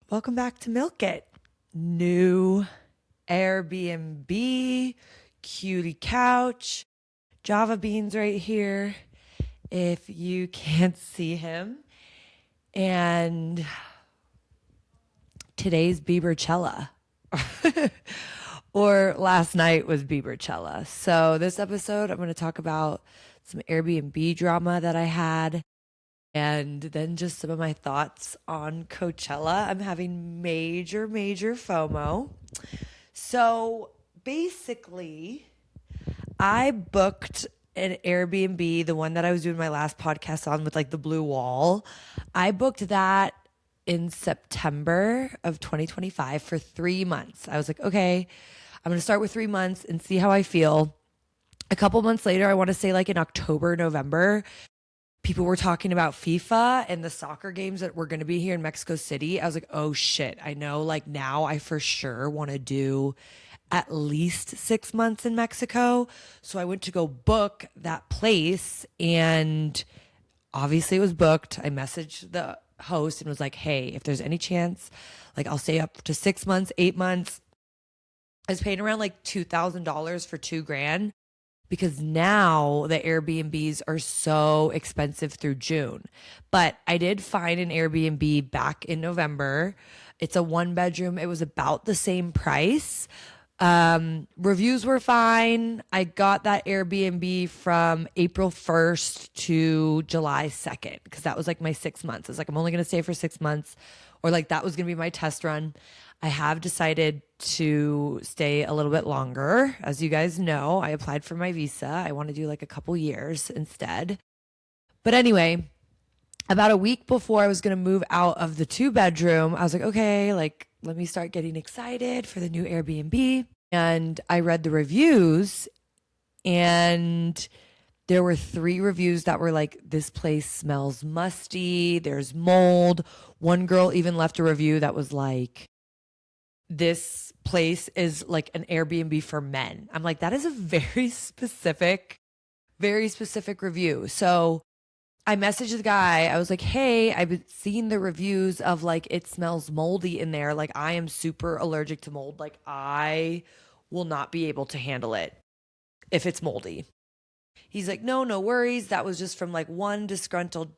Welcome back to Milk It. New Airbnb, cutie couch, Java beans right here if you can't see him. And today's Biebercella. Or last night was Biebercella. So this episode, I'm going to talk about some Airbnb drama that I had and then just some of my thoughts on Coachella. I'm having major FOMO. So basically, I booked an Airbnb, the one that I was doing my last podcast on with like the blue wall. I booked that in September of 2025 for 3 months. I was like, okay, I'm going to start with 3 months and see how I feel. A couple months later, I want to say like in October, November, people were talking about FIFA and the soccer games that were going to be here in Mexico City. I was like, oh shit, I know like now I for sure want to do at least 6 months in Mexico. So I went to go book that place and obviously it was booked. I messaged the host and was like, hey, if there's any chance, like I'll stay up to 6 months, 8 months. I was paying around like $2,000 for 2 grand because now the Airbnbs are so expensive through June. But I did find an Airbnb back in November. It's a 1 bedroom. It was about the same price. Reviews were fine. I got that Airbnb from April 1st to July 2nd because that was like my 6 months. I was like, I'm only going to stay for 6 months, or like that was going to be my test run. I have decided to stay a little bit longer. As you guys know, I applied for my visa. I want to do like a couple years instead. But anyway, about a week before I was going to move out of the 2 bedroom, I was like, okay, like let me start getting excited for the new Airbnb. And I read the reviews, and there were 3 reviews that were like, this place smells musty, there's mold. One girl even left a review that was like, this place is like an Airbnb for men. I'm like, that is a very specific review. So I messaged the guy. I was like, hey, I've been seeing the reviews of like it smells moldy in there. Like I am super allergic to mold. Like I will not be able to handle it if it's moldy. He's like, no worries. That was just from like one disgruntled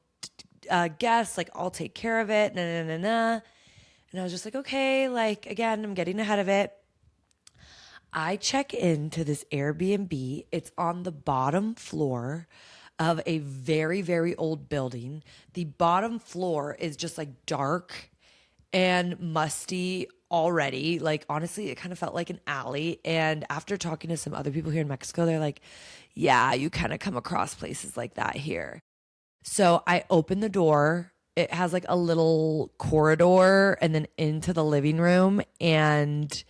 guest. Like I'll take care of it. Nah. And I was just like, okay, like again, I'm getting ahead of it. I check into this Airbnb. It's on the bottom floor of a very old building. The bottom floor is just like dark and musty already. Like, honestly, it kind of felt like an alley. And after talking to some other people here in Mexico, they're like, yeah, you kind of come across places like that here. So I open the door. It has like a little corridor and then into the living room, and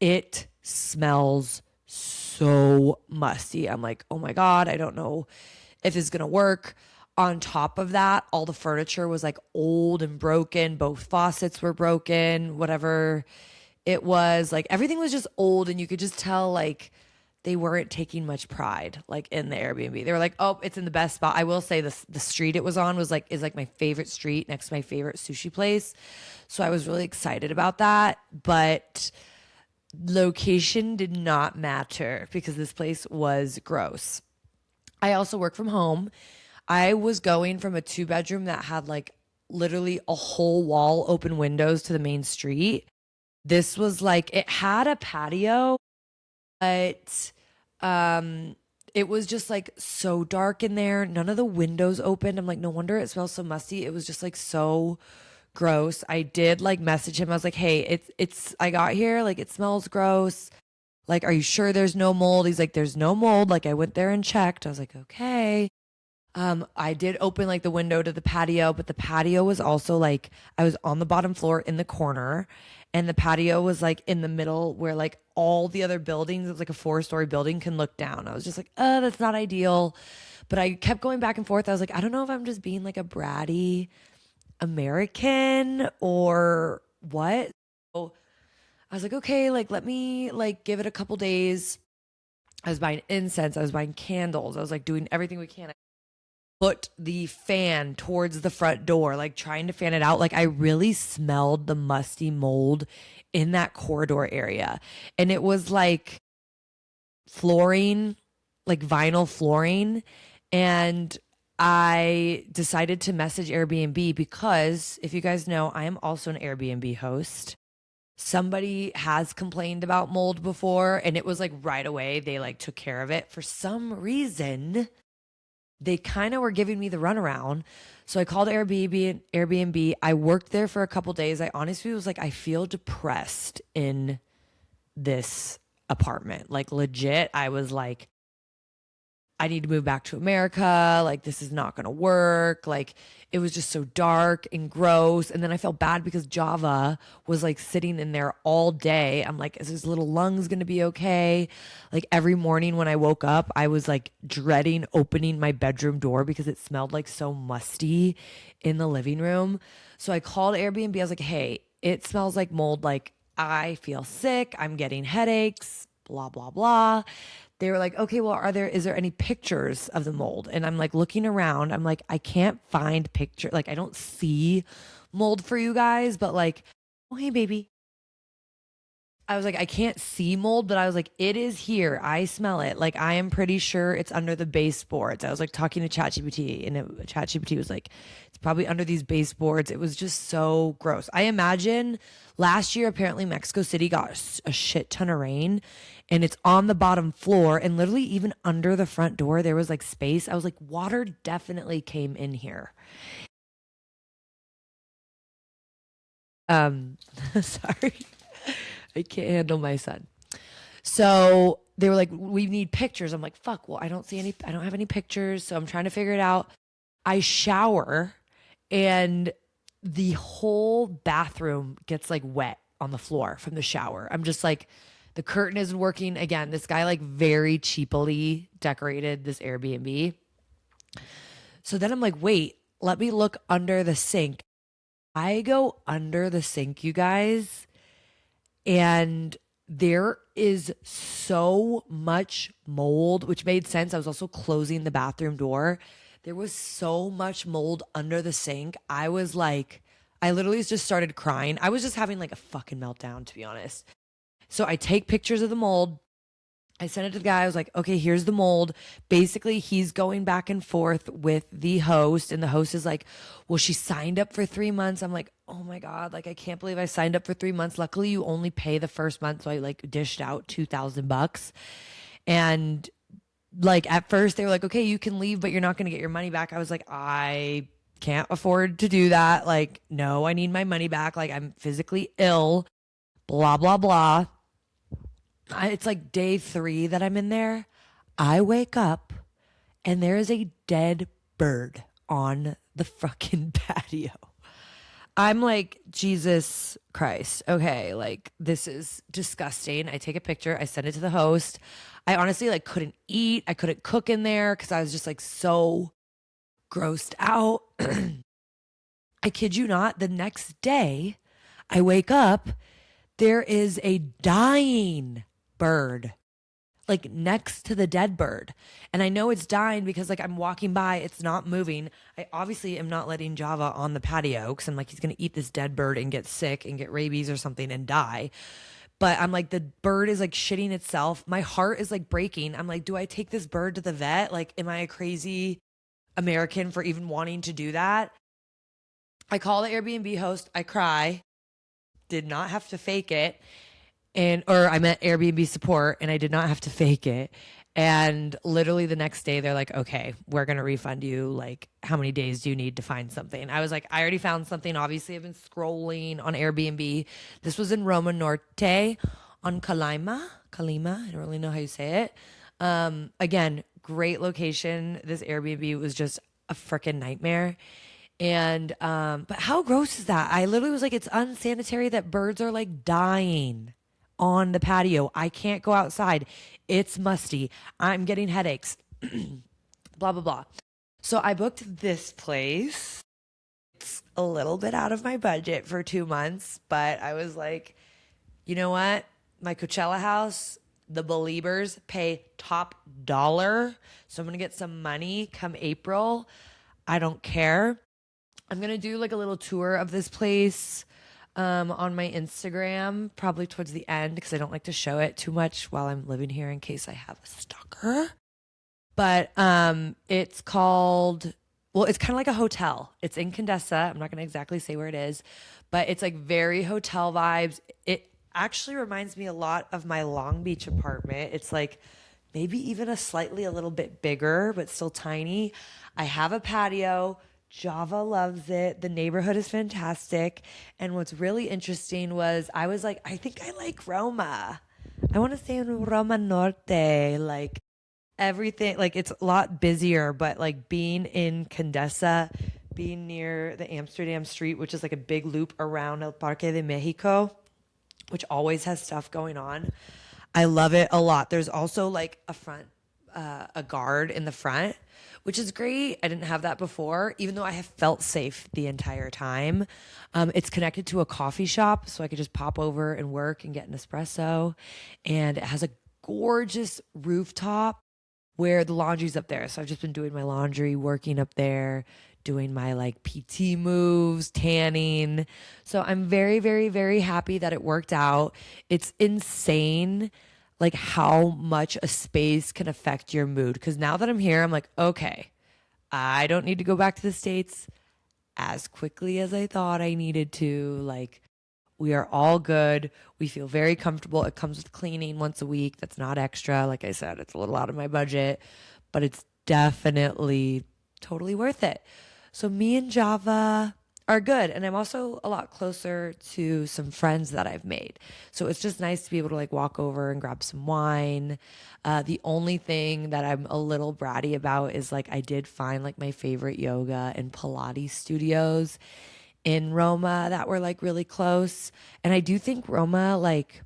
it smells so musty. I'm like, oh my God, I don't know if it's gonna work. On top of that, all the furniture was like old and broken. Both faucets were broken, whatever it was. Like everything was just old, and you could just tell like they weren't taking much pride like in the Airbnb. They were like, "Oh, it's in the best spot." I will say the street it was on was like is like my favorite street next to my favorite sushi place. So I was really excited about that, but location did not matter because this place was gross. I also work from home. I was going from a 2 bedroom that had like literally a whole wall open windows to the main street. This was like it had a patio, but um it was just like so dark in there. None of the windows opened. I'm like, no wonder it smells so musty. It was just like so gross. I did like message him. I was like, hey, it's I got here, like it smells gross. Like, are you sure there's no mold? He's like, there's no mold. Like I went there and checked. I was like, okay. I did open like the window to the patio, but the patio was also like I was on the bottom floor in the corner, and the patio was like in the middle where like all the other buildings, it was like a 4-story building, can look down. I was just like, that's not ideal. But I kept going back and forth. I was like, I don't know if I'm just being like a bratty American or what. So I was like, okay, like let me like give it a couple days. I was buying incense, I was buying candles, I was like doing everything we can. put the fan towards the front door, like trying to fan it out. Like I really smelled the musty mold in that corridor area. And it was like flooring, like vinyl flooring. And I decided to message Airbnb because if you guys know, I am also an Airbnb host. Somebody has complained about mold before and it was like right away they like took care of it. For some reason, they kind of were giving me the runaround. So I called Airbnb. I worked there for a couple days. I honestly was like, I feel depressed in this apartment. Like legit, I was like, I need to move back to America. Like, this is not going to work. Like, it was just so dark and gross. And then I felt bad because Java was like sitting in there all day. I'm like, is his little lungs going to be okay? Like, every morning when I woke up, I was like dreading opening my bedroom door because it smelled like so musty in the living room. So I called Airbnb. I was like, hey, it smells like mold. Like, I feel sick. I'm getting headaches, blah, blah, blah. They were like, okay, well, is there any pictures of the mold? And I'm like looking around. I'm like, I can't find picture. Like, I don't see mold for you guys, but like, oh, hey, baby. I was like, I can't see mold, but I was like, it is here. I smell it. Like, I am pretty sure it's under the baseboards. I was like talking to ChatGPT, and ChatGPT was like, it's probably under these baseboards. It was just so gross. I imagine last year, apparently, Mexico City got a shit ton of rain, and it's on the bottom floor, and literally even under the front door, there was like space. I was like, water definitely came in here. Sorry. I can't handle my son. So they were like, we need pictures. I'm like, fuck, well, I don't have any pictures. So I'm trying to figure it out. I shower and the whole bathroom gets like wet on the floor from the shower. I'm just like, the curtain isn't working. Again, this guy like very cheaply decorated this Airbnb. So then I'm like, wait, let me look under the sink. I go under the sink, you guys, and there is so much mold, which made sense. I was also closing the bathroom door. There was so much mold under the sink. I was like, I literally just started crying. I was just having like a fucking meltdown, to be honest. So I take pictures of the mold. I sent it to the guy. I was like, okay, here's the mold. Basically, he's going back and forth with the host, and the host is like, well, she signed up for 3 months. I'm like, oh my God, like, I can't believe I signed up for 3 months. Luckily, you only pay the first month. So I like dished out $2,000. And like, at first, they were like, okay, you can leave, but you're not going to get your money back. I was like, I can't afford to do that. Like, no, I need my money back. Like, I'm physically ill, blah, blah, blah. It's like day 3 that I'm in there. I wake up and there is a dead bird on the fucking patio. I'm like, Jesus Christ. Okay, like this is disgusting. I take a picture, I send it to the host. I honestly like couldn't eat. I couldn't cook in there because I was just like so grossed out. I kid you not, the next day I wake up, there is a dying bird like next to the dead bird. And I know it's dying because like I'm walking by, it's not moving. I obviously am not letting Java on the patio because I'm like, he's going to eat this dead bird and get sick and get rabies or something and die. But I'm like, the bird is like shitting itself. My heart is like breaking. I'm like, do I take this bird to the vet? Like, am I a crazy American for even wanting to do that? I call the Airbnb host. I cry. Did not have to fake it. Or I met Airbnb support and I did not have to fake it. And literally the next day they're like, okay, we're going to refund you. Like, how many days do you need to find something? I was like, I already found something. Obviously I've been scrolling on Airbnb. This was in Roma Norte on Kalima. I don't really know how you say it. Again, great location. This Airbnb was just a freaking nightmare. And, but how gross is that? I literally was like, it's unsanitary that birds are like dying on the patio. I can't go outside. It's musty. I'm getting headaches. Blah, blah, blah. So I booked this place. It's a little bit out of my budget for 2 months, but I was like, you know what? My Coachella house, the Beliebers pay top dollar. So I'm going to get some money come April. I don't care. I'm gonna do like a little tour of this place on my Instagram, probably towards the end because I don't like to show it too much while I'm living here in case I have a stalker. But it's called, well, it's kind of like a hotel. It's in Condessa. I'm not gonna exactly say where it is, but it's like very hotel vibes. It actually reminds me a lot of my Long Beach apartment. It's like maybe even a little bit bigger, but still tiny. I have a patio. Java loves it. The neighborhood is fantastic. And what's really interesting was I was like, I think I like Roma. I want to stay in Roma Norte. Like everything, like it's a lot busier, but like being in Condesa, being near the Amsterdam Street, which is like a big loop around El Parque de Mexico, which always has stuff going on. I love it a lot. There's also like a guard in the front, which is great. I didn't have that before, even though I have felt safe the entire time. It's connected to a coffee shop, so I could just pop over and work and get an espresso. And it has a gorgeous rooftop where the laundry's up there. So I've just been doing my laundry, working up there, doing my like PT moves, tanning. So I'm very, very, very happy that it worked out. It's insane like how much a space can affect your mood. Because now that I'm here, I'm like, okay, I don't need to go back to the States as quickly as I thought I needed to. Like, we are all good. We feel very comfortable. It comes with cleaning once a week. That's not extra. Like I said, it's a little out of my budget, but it's definitely totally worth it. So me and Java are good. And I'm also a lot closer to some friends that I've made. So it's just nice to be able to like walk over and grab some wine. The only thing that I'm a little bratty about is like I did find like my favorite yoga and Pilates studios in Roma that were like really close. And I do think Roma like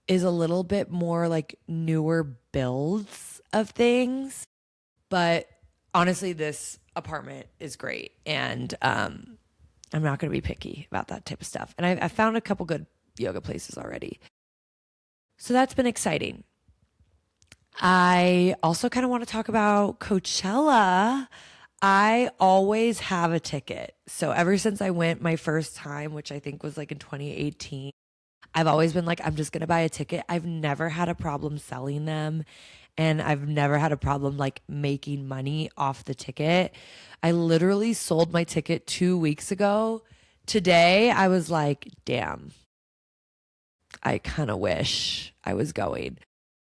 is a little bit more like newer builds of things. But honestly, this apartment is great. And I'm not going to be picky about that type of stuff. And I found a couple good yoga places already. So that's been exciting. I also kind of want to talk about Coachella. I always have a ticket. So ever since I went my first time, which I think was like in 2018, I've always been like, I'm just going to buy a ticket. I've never had a problem selling them. And I've never had a problem like making money off the ticket. I literally sold my ticket 2 weeks ago. Today, I was like, damn, I kind of wish I was going.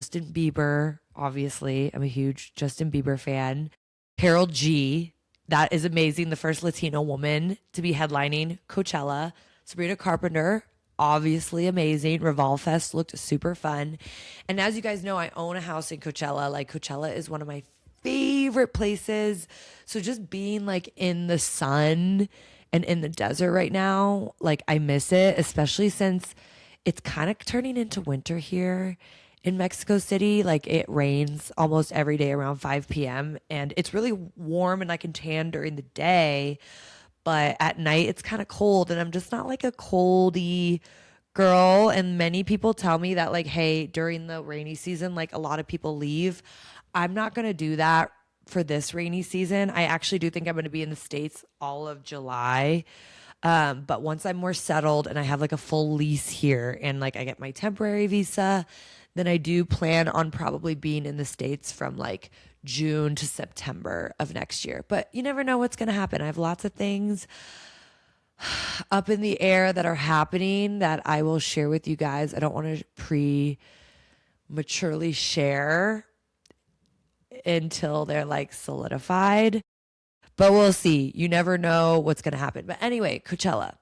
Justin Bieber, obviously. I'm a huge Justin Bieber fan. Carol G, that is amazing. The first Latino woman to be headlining Coachella. Sabrina Carpenter, obviously amazing. Revolve Fest looked super fun. And as you guys know, I own a house in Coachella. Like Coachella is one of my favorite places. So just being like in the sun and in the desert right now, like I miss it, especially since it's kind of turning into winter here in Mexico City. Like it rains almost every day around 5 p.m. and it's really warm and I can tan during the day, but at night it's kind of cold and I'm just not like a coldy girl. And many people tell me that like, hey, during the rainy season, like a lot of people leave. I'm not going to do that for this rainy season. I actually do think I'm going to be in the States all of July. But once I'm more settled and I have like a full lease here and like I get my temporary visa, then I do plan on probably being in the States from like June to September of next year. But you never know what's going to happen. I have lots of things up in the air that are happening that I will share with you guys. I don't want to prematurely share until they're like solidified, but we'll see. You never know what's going to happen. But anyway, Coachella.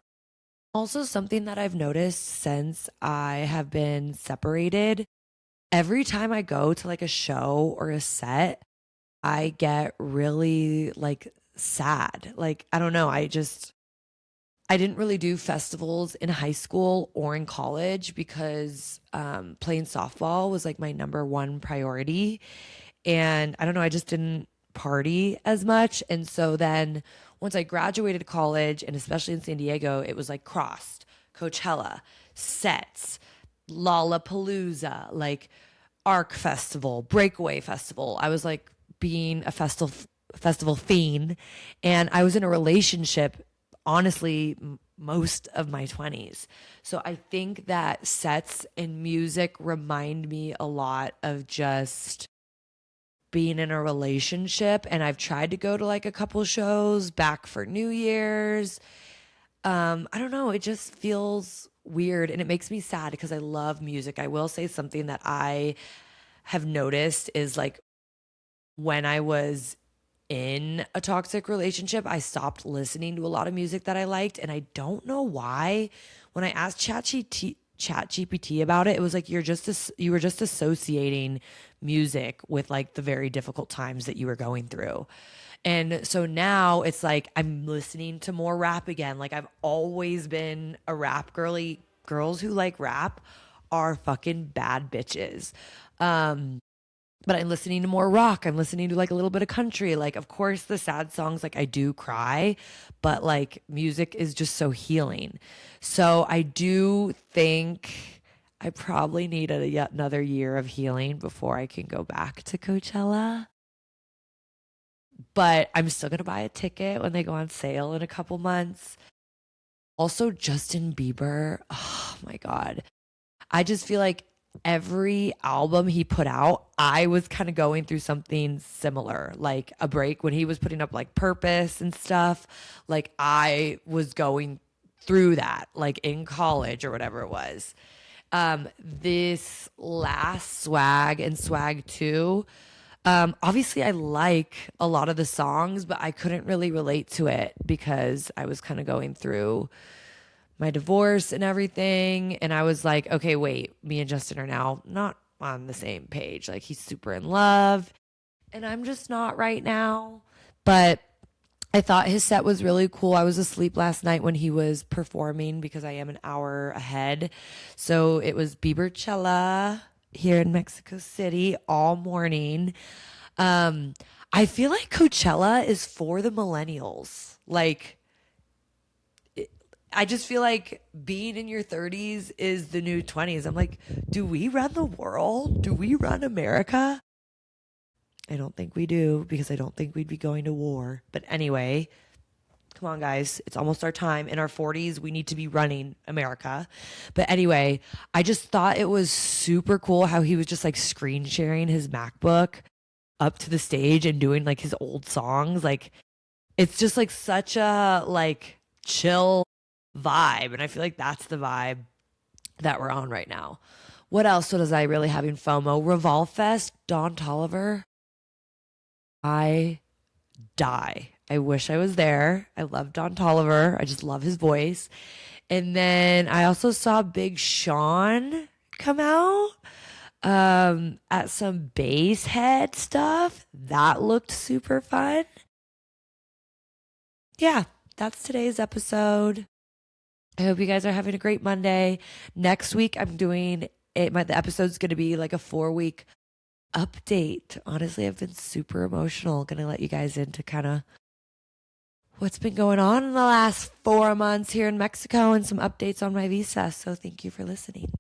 Also, something that I've noticed since I have been separated, every time I go to like a show or a set, I get really like sad. Like, I don't know. I didn't really do festivals in high school or in college because playing softball was like my number one priority. And I don't know, I just didn't party as much. And so then once I graduated college, and especially in San Diego, it was like Crossed, Coachella, Sets, Lollapalooza, like Arc Festival, Breakaway Festival. I was like being a festival fiend, and I was in a relationship, honestly, most of my 20s. So I think that sets and music remind me a lot of just being in a relationship. And I've tried to go to like a couple shows back for New Year's. I don't know, it just feels weird and it makes me sad because I love music. I will say something that I have noticed is like when I was in a toxic relationship, I stopped listening to a lot of music that I liked. And I don't know why. When I asked ChatGPT about it, it was like you were just associating music with like the very difficult times that you were going through. And so now it's like I'm listening to more rap again. Like I've always been a rap girly. Girls who like rap are fucking bad bitches. Um, but I'm listening to more rock. I'm listening to like a little bit of country. Like, of course, the sad songs, like I do cry, but like music is just so healing. So I do think I probably need yet another year of healing before I can go back to Coachella. But I'm still going to buy a ticket when they go on sale in a couple months. Also, Justin Bieber. Oh my God. I just feel like every album he put out, I was kind of going through something similar, like a break when he was putting up like Purpose and stuff. Like I was going through that, like in college or whatever it was. This last Swag and Swag 2, obviously I like a lot of the songs, but I couldn't really relate to it because I was kind of going through my divorce and everything. And I was like, okay, wait, me and Justin are now not on the same page. Like he's super in love and I'm just not right now. But I thought his set was really cool. I was asleep last night when he was performing because I am an hour ahead. So it was Biebercella here in Mexico City all morning. I feel like Coachella is for the millennials. Like, I just feel like being in your 30s is the new 20s. I'm like, do we run the world? Do we run America? I don't think we do because I don't think we'd be going to war. But anyway, come on, guys. It's almost our time. In our 40s, we need to be running America. But anyway, I just thought it was super cool how he was just like screen sharing his MacBook up to the stage and doing like his old songs. Like, it's just like such a like chill vibe. And I feel like that's the vibe that we're on right now. What else was I really having FOMO? Revolve Fest, Don Tolliver. I die. I wish I was there. I love Don Tolliver. I just love his voice. And then I also saw Big Sean come out at some bass head stuff. That looked super fun. Yeah, that's today's episode. I hope you guys are having a great Monday. Next week, I'm doing it. The episode's going to be like a 4-week update. Honestly, I've been super emotional. Going to let you guys into kind of what's been going on in the last 4 months here in Mexico and some updates on my visa. So thank you for listening.